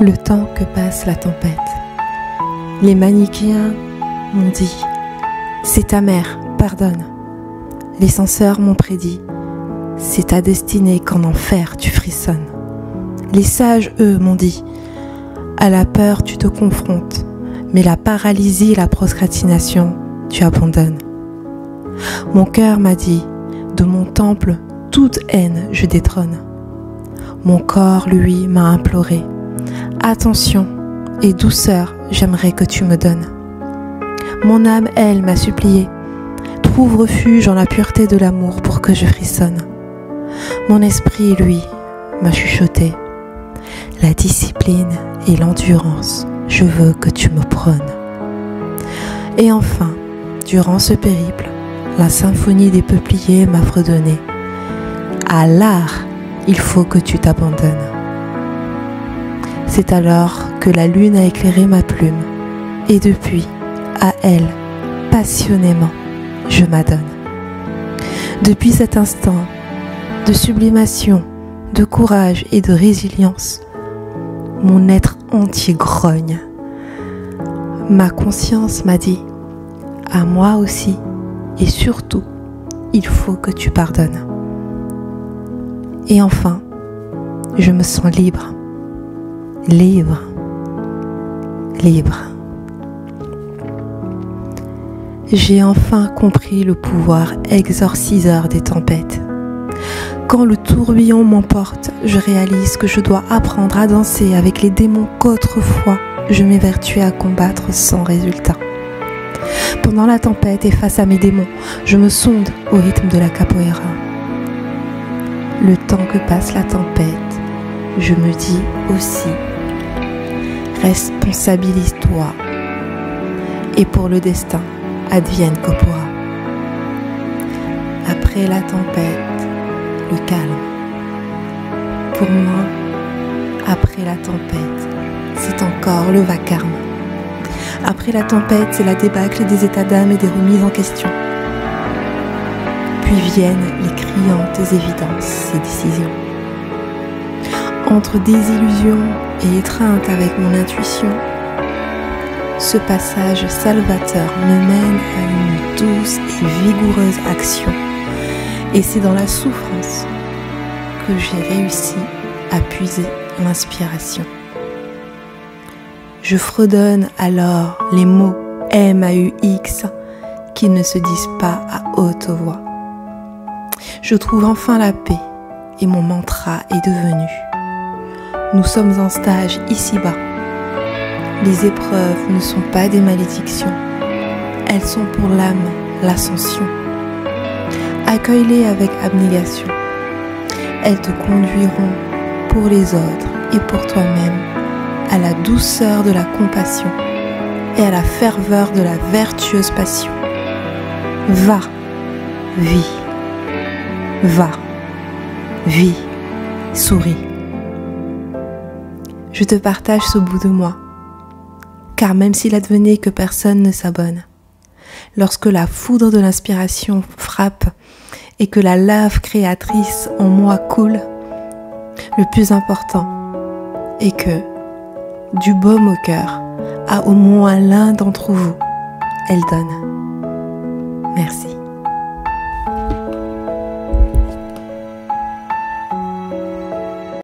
Le temps que passe la tempête. Les manichéens m'ont dit « C'est ta mère, pardonne ». Les censeurs m'ont prédit « C'est ta destinée qu'en enfer tu frissonnes ». Les sages, eux, m'ont dit « À la peur tu te confrontes, mais la paralysie et la procrastination tu abandonnes ». Mon cœur m'a dit « De mon temple, toute haine je détrône ». Mon corps, lui, m'a imploré « Attention et douceur, j'aimerais que tu me donnes ». Mon âme, elle, m'a supplié « Trouve refuge en la pureté de l'amour pour que je frissonne ». Mon esprit, lui, m'a chuchoté « La discipline et l'endurance, je veux que tu me prônes ». Et enfin, durant ce périple, la symphonie des peupliers m'a fredonné « À l'art, il faut que tu t'abandonnes ». C'est alors que la lune a éclairé ma plume, et depuis, à elle, passionnément, je m'adonne. Depuis cet instant de sublimation, de courage et de résilience, mon être entier grogne. Ma conscience m'a dit, à moi aussi, et surtout, il faut que tu pardonnes. Et enfin, je me sens libre. Libre, libre. J'ai enfin compris le pouvoir exorciseur des tempêtes. Quand le tourbillon m'emporte, je réalise que je dois apprendre à danser avec les démons qu'autrefois je m'évertuais à combattre sans résultat. Pendant la tempête et face à mes démons, je me sonde au rythme de la capoeira. Le temps que passe la tempête, je me dis aussi, responsabilise-toi, et pour le destin, advienne que pourra. Après la tempête, le calme. Pour moi, après la tempête, c'est encore le vacarme. Après la tempête, c'est la débâcle des états d'âme et des remises en question. Puis viennent les criantes évidences et décisions. Entre désillusion et étreinte avec mon intuition, ce passage salvateur me mène à une douce et vigoureuse action. Et c'est dans la souffrance que j'ai réussi à puiser l'inspiration. Je fredonne alors les mots MAUX qui ne se disent pas à haute voix. Je trouve enfin la paix et mon mantra est devenu: nous sommes en stage ici-bas. Les épreuves ne sont pas des malédictions, elles sont pour l'âme l'ascension. Accueille-les avec abnégation. Elles te conduiront pour les autres et pour toi-même à la douceur de la compassion et à la ferveur de la vertueuse passion. Va, vis. Va, vis, souris. Je te partage ce bout de moi, car même s'il advenait que personne ne s'abonne, lorsque la foudre de l'inspiration frappe et que la lave créatrice en moi coule, le plus important est que, du baume au cœur, à au moins l'un d'entre vous, elle donne. Merci.